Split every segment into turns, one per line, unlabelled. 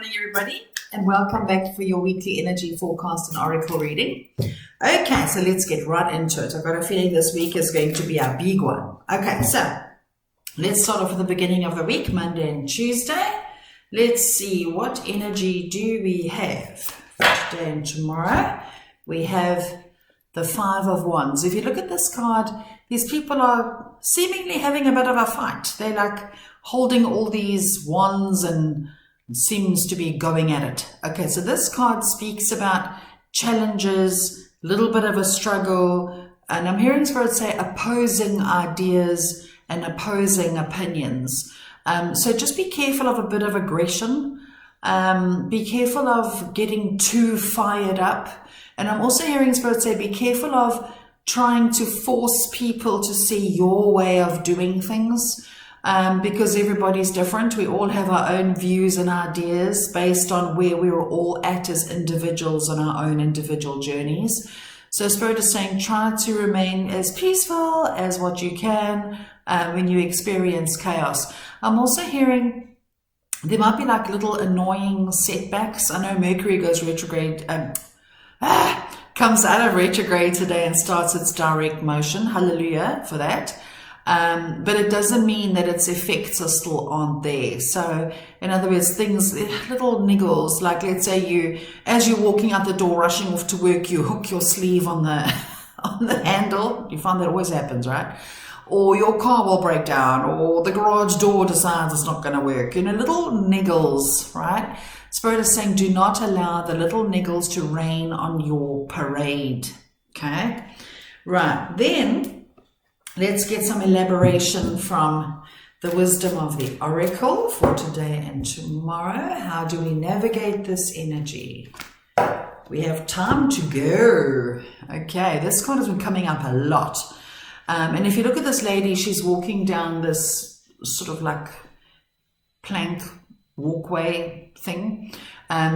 morning, everybody, and welcome back for your weekly energy forecast and oracle reading. Okay, so let's get right into it. I've got a feeling this week is going to be a big one. Okay, so let's start off with the beginning of the week, Monday and Tuesday. Let's see, what energy do we have for today and tomorrow? We have the Five of Wands. If you look at this card, these people are seemingly having a bit of a fight. They're like holding all these wands and seems to be going at it. Okay, so this card speaks about challenges, a little bit of a struggle, and I'm hearing Spirit say opposing ideas and opposing opinions. So just be careful of a bit of aggression. Be careful of getting too fired up. And I'm also hearing Spirit say be careful of trying to force people to see your way of doing things. Because everybody's different. We all have our own views and ideas based on where we're all at as individuals on our own individual journeys. So Spirit is saying try to remain as peaceful as what you can when you experience chaos. I'm also hearing there might be like little annoying setbacks. I know Mercury goes retrograde, comes out of retrograde today and starts its direct motion. Hallelujah for that. But it doesn't mean that its effects are still aren't there. So in other words, things, little niggles, like let's say as you're walking out the door, rushing off to work, you hook your sleeve on the handle. You find that always happens, right? Or your car will break down, or the garage door decides it's not going to work. Little niggles, right? Spirit is saying do not allow the little niggles to rain on your parade. Okay? Right. Then let's get some elaboration from the wisdom of the oracle for today and tomorrow. How do we navigate this energy? We have time to go. Okay, this card has been coming up a lot. And if you look at this lady, she's walking down this sort of like plank walkway thing.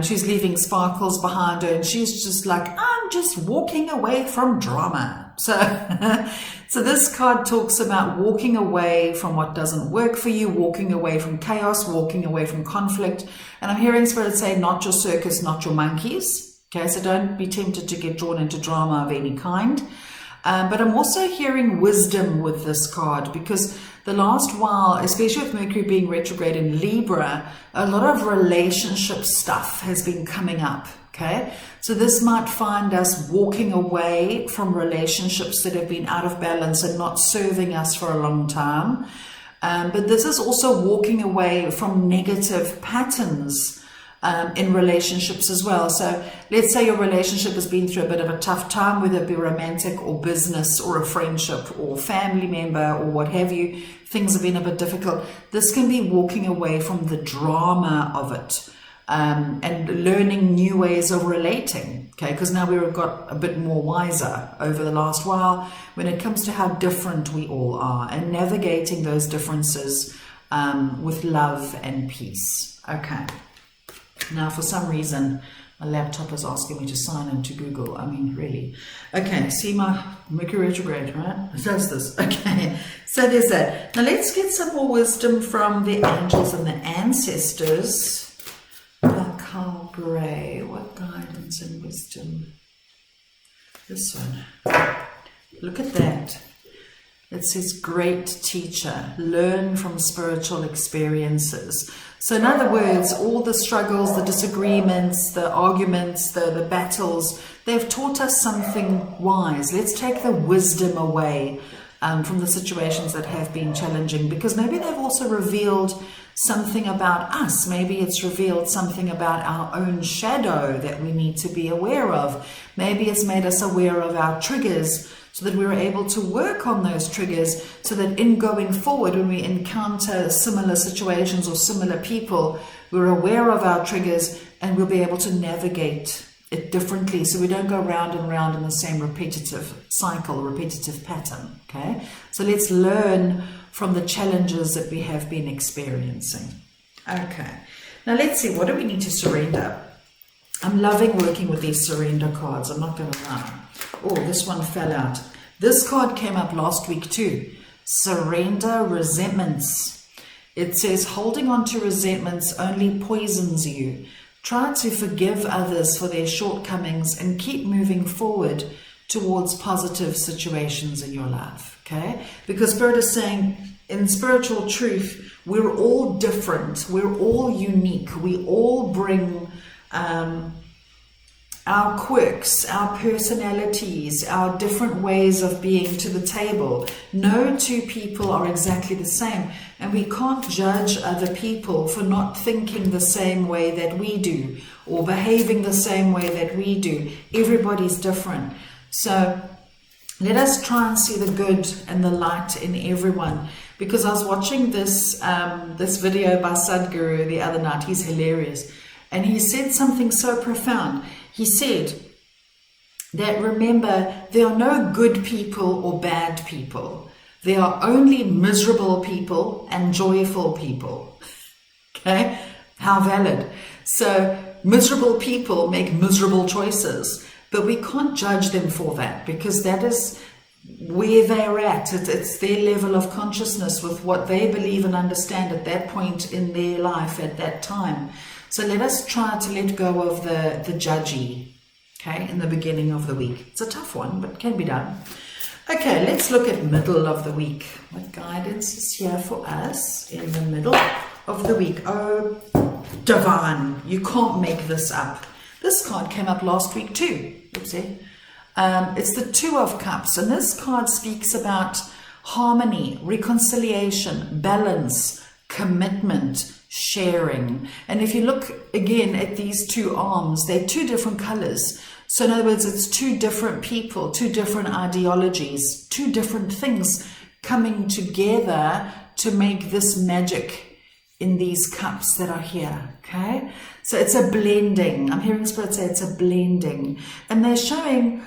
She's leaving sparkles behind her, and she's just like, I'm just walking away from drama. So this card talks about walking away from what doesn't work for you, walking away from chaos, walking away from conflict. And I'm hearing Spirit say, not your circus, not your monkeys. Okay, so don't be tempted to get drawn into drama of any kind. But I'm also hearing wisdom with this card, because the last while, especially with Mercury being retrograde in Libra, a lot of relationship stuff has been coming up. Okay, so this might find us walking away from relationships that have been out of balance and not serving us for a long time. But this is also walking away from negative patterns in relationships as well. So let's say your relationship has been through a bit of a tough time, whether it be romantic or business or a friendship or family member or what have you. Things have been a bit difficult. This can be walking away from the drama of it. And learning new ways of relating, okay? Because now we've got a bit more wiser over the last while when it comes to how different we all are and navigating those differences with love and peace. Okay. Now, for some reason, my laptop is asking me to sign into Google. I mean, really. Okay, see my Mercury retrograde, right? It does this. Okay, so there's that. Now, let's get some more wisdom from the angels and the ancestors. Carl Gray, what guidance and wisdom? This one. Look at that. It says, great teacher, learn from spiritual experiences. So in other words, all the struggles, the disagreements, the arguments, the battles, they've taught us something wise. Let's take the wisdom away from the situations that have been challenging, because maybe they've also revealed something about us. Maybe it's revealed something about our own shadow that we need to be aware of. Maybe it's made us aware of our triggers so that we're able to work on those triggers, so that in going forward, when we encounter similar situations or similar people, we're aware of our triggers and we'll be able to navigate it differently, so we don't go round and round in the same repetitive cycle, repetitive pattern. Okay, so let's learn from the challenges that we have been experiencing. Okay, now let's see, what do we need to surrender? I'm loving working with these surrender cards, I'm not going to lie. Oh, this one fell out. This card came up last week too. Surrender resentments. It says, holding on to resentments only poisons you. Try to forgive others for their shortcomings and keep moving forward towards positive situations in your life, okay? Because Spirit is saying, in spiritual truth, we're all different. We're all unique. We all bring our quirks, our personalities, our different ways of being to the table. No two people are exactly the same, and we can't judge other people for not thinking the same way that we do or behaving the same way that we do. Everybody's different. So let us try and see the good and the light in everyone. Because I was watching this video by Sadhguru the other night. He's hilarious. And he said something so profound. He said that, remember, there are no good people or bad people. There are only miserable people and joyful people. Okay? How valid. So miserable people make miserable choices, but we can't judge them for that, because that is where they're at. It's their level of consciousness with what they believe and understand at that point in their life at that time. So let us try to let go of the judgy, okay, in the beginning of the week. It's a tough one, but can be done. Okay, let's look at middle of the week. What guidance is here for us in the middle of the week? Oh, divine. You can't make this up. This card came up last week too. Oopsie. It's the Two of Cups, and this card speaks about harmony, reconciliation, balance, commitment, sharing. And if you look again at these two arms, they're two different colors. So in other words, it's two different people, two different ideologies, two different things coming together to make this magic in these cups that are here. Okay, so it's a blending. I'm hearing Spirit say it's a blending, and they're showing,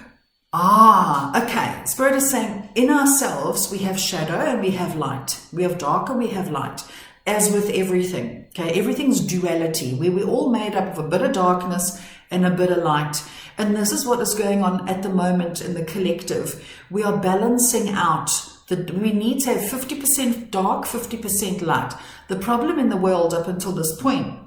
okay, Spirit is saying in ourselves we have shadow and we have light, we have dark and we have light. As with everything, okay, everything's duality, where we're all made up of a bit of darkness and a bit of light. And this is what is going on at the moment in the collective. We are balancing out. We need to have 50% dark, 50% light. The problem in the world up until this point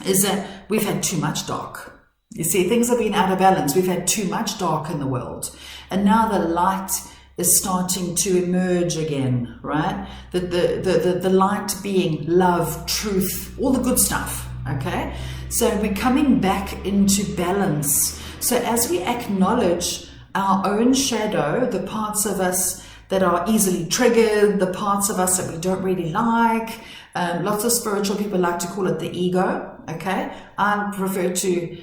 is that we've had too much dark. You see, things have been out of balance. We've had too much dark in the world. And now the light is starting to emerge again, right? The light being love, truth, all the good stuff, okay? So we're coming back into balance. So as we acknowledge our own shadow, the parts of us that are easily triggered, the parts of us that we don't really like, lots of spiritual people like to call it the ego, okay? I prefer to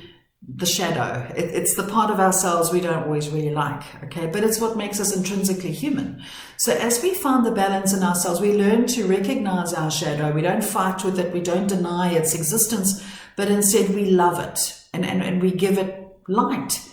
the shadow. It's the part of ourselves we don't always really like, okay? But it's what makes us intrinsically human. So as we find the balance in ourselves, we learn to recognize our shadow. We don't fight with it. We don't deny its existence, but instead we love it and we give it light.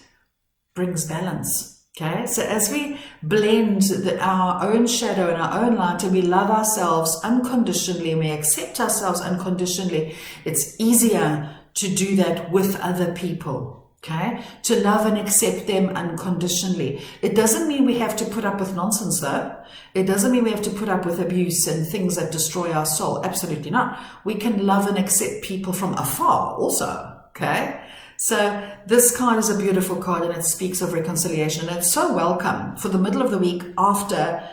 Brings balance, okay? So as we blend our own shadow and our own light, and we love ourselves unconditionally, and we accept ourselves unconditionally, it's easier to do that with other people, okay? To love and accept them unconditionally. It doesn't mean we have to put up with nonsense, though. It doesn't mean we have to put up with abuse and things that destroy our soul. Absolutely not. We can love and accept people from afar also, okay? So this card is a beautiful card, and it speaks of reconciliation. And it's so welcome for the middle of the week after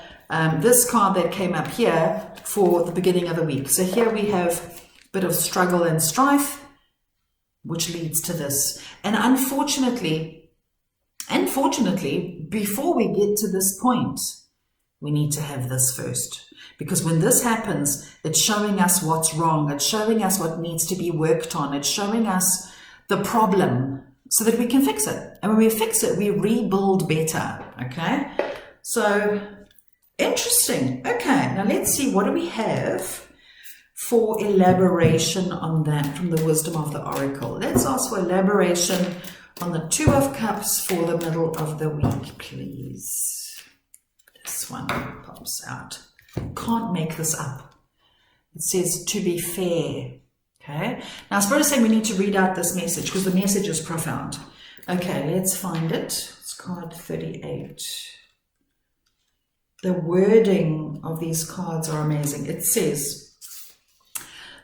this card that came up here for the beginning of the week. So here we have a bit of struggle and strife, which leads to this. And unfortunately, before we get to this point, we need to have this first. Because when this happens, it's showing us what's wrong. It's showing us what needs to be worked on. It's showing us the problem so that we can fix it. And when we fix it, we rebuild better, okay? So, interesting. Okay, now let's see, what do we have for elaboration on that from the wisdom of the oracle? Let's ask for elaboration on the Two of Cups for the middle of the week, please. This one pops out. Can't make this up. It says to be fair. Okay. Now, Spirit is saying we need to read out this message because the message is profound. Okay, let's find it. It's card 38. The wording of these cards are amazing. It says,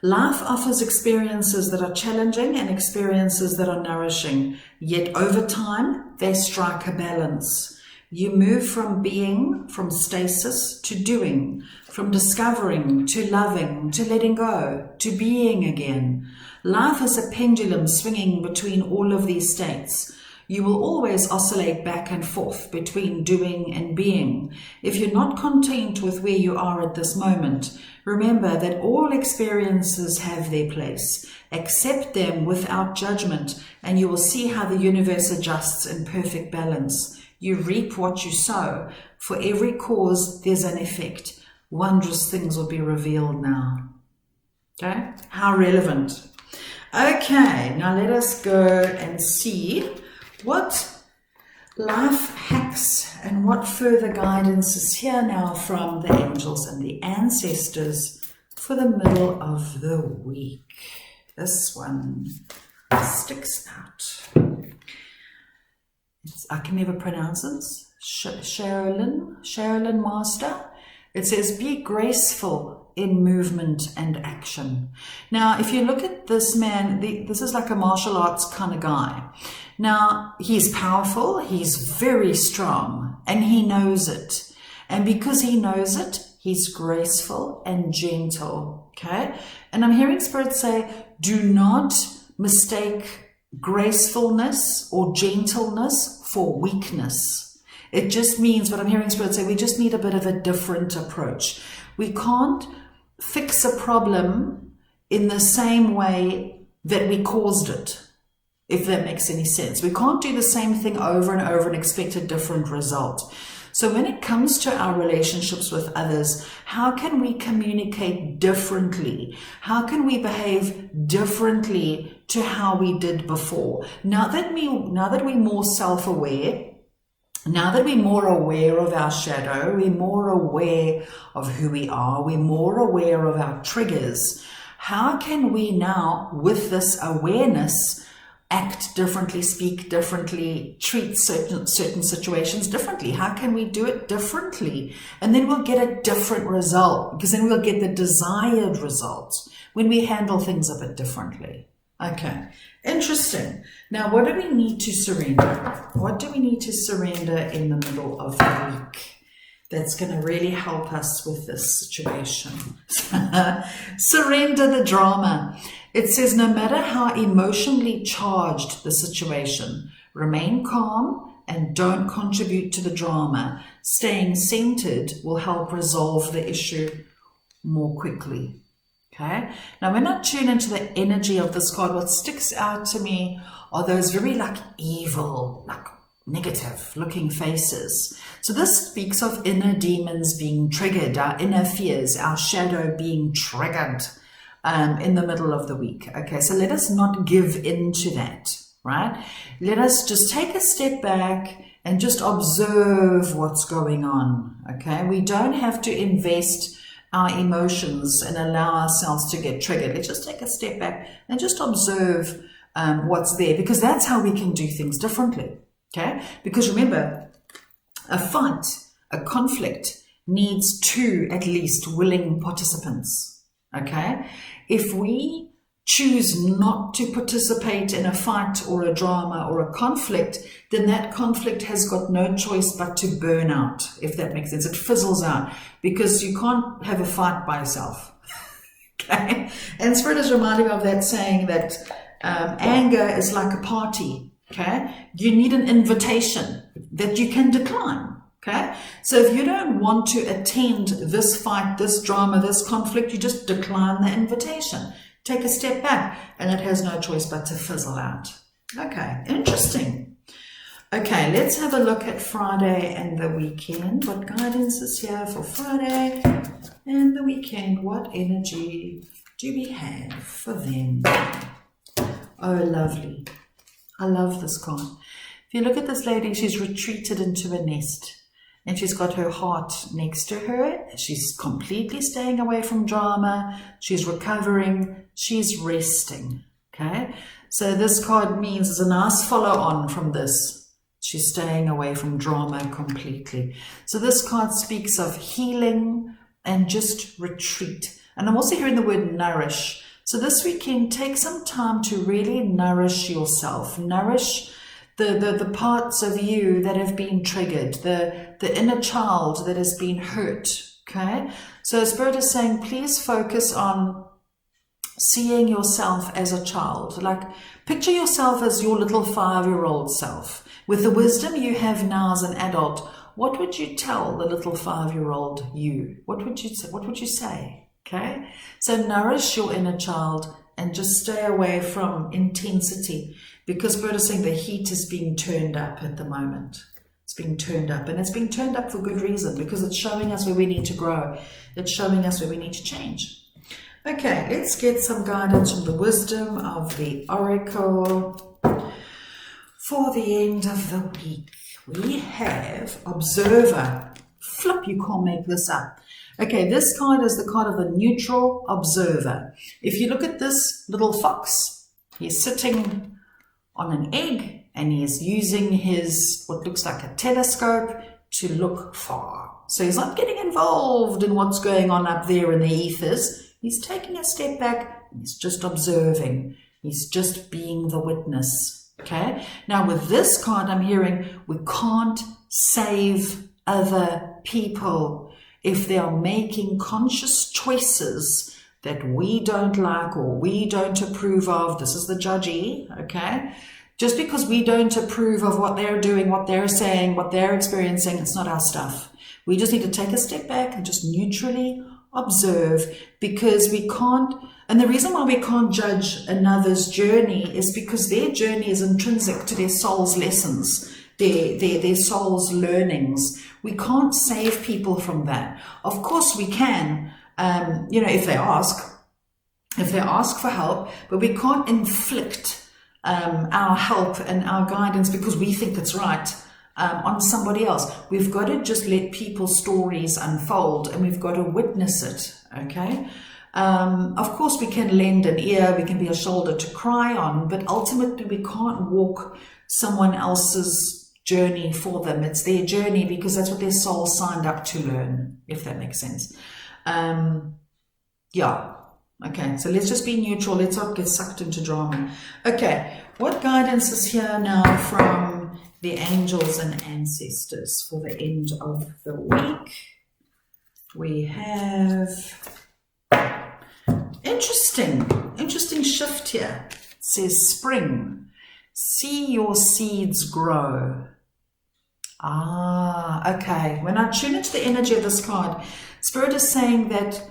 Life offers experiences that are challenging and experiences that are nourishing, yet over time, they strike a balance. You move from being, from stasis, to doing, from discovering, to loving, to letting go, to being again. Life is a pendulum swinging between all of these states. You will always oscillate back and forth between doing and being. If you're not content with where you are at this moment, remember that all experiences have their place. Accept them without judgment, and you will see how the universe adjusts in perfect balance. You reap what you sow. For every cause, there's an effect. Wondrous things will be revealed now. Okay? How relevant. Okay, now let us go and see what life hacks and what further guidance is here now from the angels and the ancestors for the middle of the week. This one sticks out. I can never pronounce this. Sherilyn Master. It says, be graceful in movement and action. Now, if you look at this man, this is like a martial arts kind of guy. Now, he's powerful, he's very strong, and he knows it. And because he knows it, he's graceful and gentle, okay? And I'm hearing Spirit say, do not mistake gracefulness or gentleness for weakness. It just means, what I'm hearing Spirit say, we just need a bit of a different approach. We can't fix a problem in the same way that we caused it, if that makes any sense. We can't do the same thing over and over and expect a different result. So when it comes to our relationships with others, how can we communicate differently? How can we behave differently to how we did before? Now that we're more self-aware, now that we're more aware of our shadow, we're more aware of who we are, we're more aware of our triggers, how can we now, with this awareness, act differently, speak differently, treat certain situations differently? How can we do it differently? And then we'll get a different result, because then we'll get the desired result when we handle things a bit differently. Okay, interesting. Now, what do we need to surrender? What do we need to surrender in the middle of the week that's going to really help us with this situation? Surrender the drama. It says, no matter how emotionally charged the situation, remain calm and don't contribute to the drama. Staying centered will help resolve the issue more quickly. Okay, now when I tune into the energy of this card, what sticks out to me are those very evil, negative looking faces. So this speaks of inner demons being triggered, our inner fears, our shadow being triggered in the middle of the week. Okay, so let us not give in to that, right? Let us just take a step back and just observe what's going on. Okay, we don't have to invest our emotions and allow ourselves to get triggered. Let's just take a step back and just observe what's there, because that's how we can do things differently. Okay, because remember, a fight, a conflict needs two at least willing participants. Okay, if we choose not to participate in a fight or a drama or a conflict, then that conflict has got no choice but to burn out, if that makes sense. It fizzles out, because you can't have a fight by yourself. Okay, and Spirit is reminding me of that saying that anger is like a party. Okay, you need an invitation that you can decline. Okay, so if you don't want to attend this fight, this drama, this conflict, you just decline the invitation. Take a step back, and it has no choice but to fizzle out. Okay, interesting. Okay, let's have a look at Friday and the weekend. What guidance is here for Friday and the weekend? What energy do we have for them? Oh, lovely. I love this card. If you look at this lady, she's retreated into a nest. And she's got her heart next to her. She's completely staying away from drama. She's recovering. She's resting. Okay. So this card means there's a nice follow on from this. She's staying away from drama completely. So this card speaks of healing and just retreat. And I'm also hearing the word nourish. So this weekend, take some time to really nourish yourself, nourish the parts of you that have been triggered, the inner child that has been hurt, okay? So Spirit is saying, please focus on seeing yourself as a child. Like, picture yourself as your little 5-year-old self. With the wisdom you have now as an adult, what would you tell the little 5-year-old you? What would you say? What would you say? Okay? So nourish your inner child and just stay away from intensity, because Spirit is saying the heat is being turned up at the moment. It's being turned up, and it's being turned up for good reason, because it's showing us where we need to grow. It's showing us where we need to change. Okay, let's get some guidance from the wisdom of the oracle for the end of the week. We have Observer. Flip, you can't make this up. Okay, this card is the card of the neutral observer. If you look at this little fox, he's sitting on an egg and he is using his, what looks like a telescope, to look far. So he's not getting involved in what's going on up there in the ethers. He's taking a step back and he's just observing. He's just being the witness. Okay. Now with this card, I'm hearing we can't save other people if they are making conscious choices that we don't like or we don't approve of. This is the judgy. Okay. Just because we don't approve of what they're doing, what they're saying, what they're experiencing, it's not our stuff. We just need to take a step back and just neutrally observe, because we can't, and the reason why we can't judge another's journey is because their journey is intrinsic to their soul's lessons, their soul's learnings. We can't save people from that. Of course we can, if they ask for help, but we can't inflict our help and our guidance because we think it's right on somebody else. We've got to just let people's stories unfold, and we've got to witness it. Okay. Of course we can lend an ear, we can be a shoulder to cry on, but ultimately we can't walk someone else's journey for them. It's their journey because that's what their soul signed up to learn, if that makes sense. Yeah. Okay, so let's just be neutral. Let's not get sucked into drama. Okay, what guidance is here now from the angels and ancestors for the end of the week? We have interesting shift here. It says spring. See your seeds grow. Okay. When I tune into the energy of this card, Spirit is saying that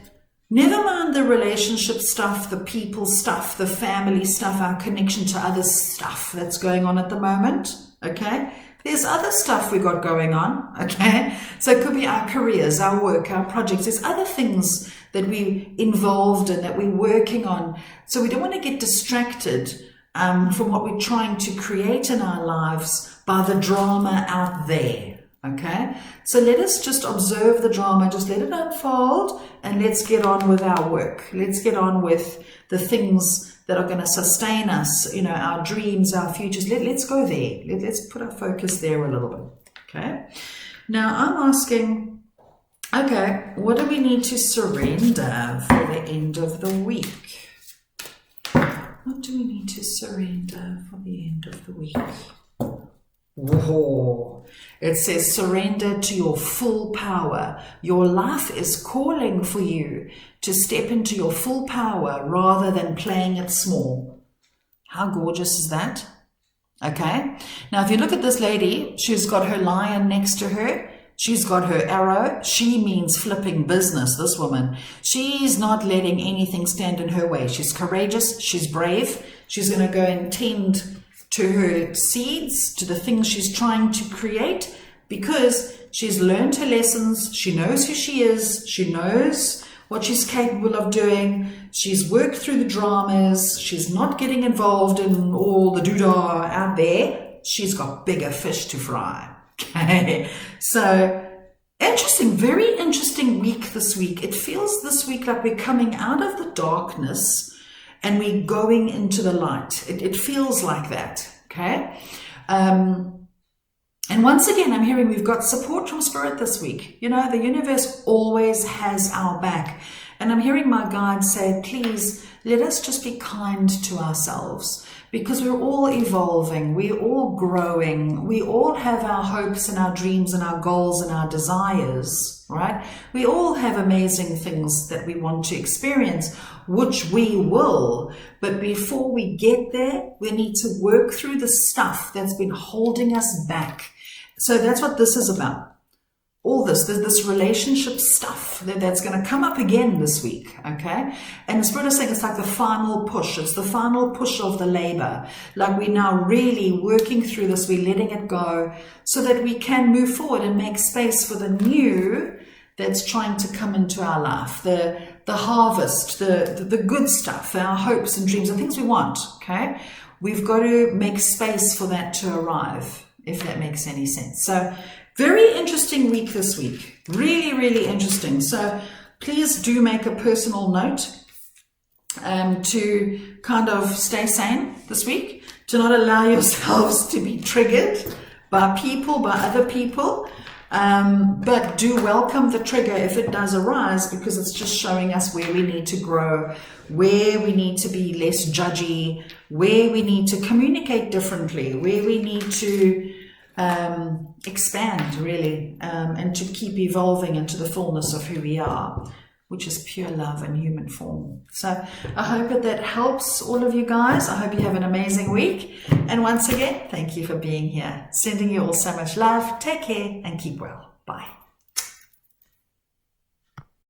never mind the relationship stuff, the people stuff, the family stuff, our connection to other stuff that's going on at the moment, okay? There's other stuff we got going on, okay? So it could be our careers, our work, our projects. There's other things that we're involved in, that we're working on. So we don't want to get distracted from what we're trying to create in our lives by the drama out there. Okay, so let us just observe the drama, just let it unfold, and let's get on with our work. Let's get on with the things that are going to sustain us, our dreams, our futures. Let's go there. Let's put our focus there a little bit. Okay, now I'm asking, okay, what do we need to surrender for the end of the week? What do we need to surrender for the end of the week? Whoa. It says surrender to your full power. Your life is calling for you to step into your full power rather than playing it small. How gorgeous is that? Okay. Now, if you look at this lady, she's got her lion next to her. She's got her arrow. She means flipping business, this woman. She's not letting anything stand in her way. She's courageous. She's brave. She's going to go and tend to her seeds, to the things she's trying to create, because she's learned her lessons. She knows who she is. She knows what she's capable of doing. She's worked through the dramas. She's not getting involved in all the doodah out there. She's got bigger fish to fry. Okay. So interesting, very interesting week this week. It feels this week like we're coming out of the darkness and we're going into the light. It feels like that, okay? And once again, I'm hearing we've got support from Spirit this week. The universe always has our back. And I'm hearing my guide say, please, let us just be kind to ourselves, because we're all evolving, we're all growing, we all have our hopes and our dreams and our goals and our desires, right? We all have amazing things that we want to experience, which we will. But before we get there, we need to work through the stuff that's been holding us back. So that's what this is about. All this relationship stuff that's going to come up again this week, okay? And the Spirit is saying it's like the final push. It's the final push of the labor. Like we're now really working through this. We're letting it go so that we can move forward and make space for the new that's trying to come into our life. The harvest, the good stuff, our hopes and dreams, the things we want, okay? We've got to make space for that to arrive, if that makes any sense. So, very interesting week this week. Really, really interesting. So please do make a personal note to kind of stay sane this week, to not allow yourselves to be triggered by people, by other people. But do welcome the trigger if it does arise, because it's just showing us where we need to grow, where we need to be less judgy, where we need to communicate differently, where we need to expand really, and to keep evolving into the fullness of who we are, which is pure love in human form. So I hope that helps all of you guys. I hope you have an amazing week. And once again, thank you for being here. Sending you all so much love. Take care and keep well. Bye.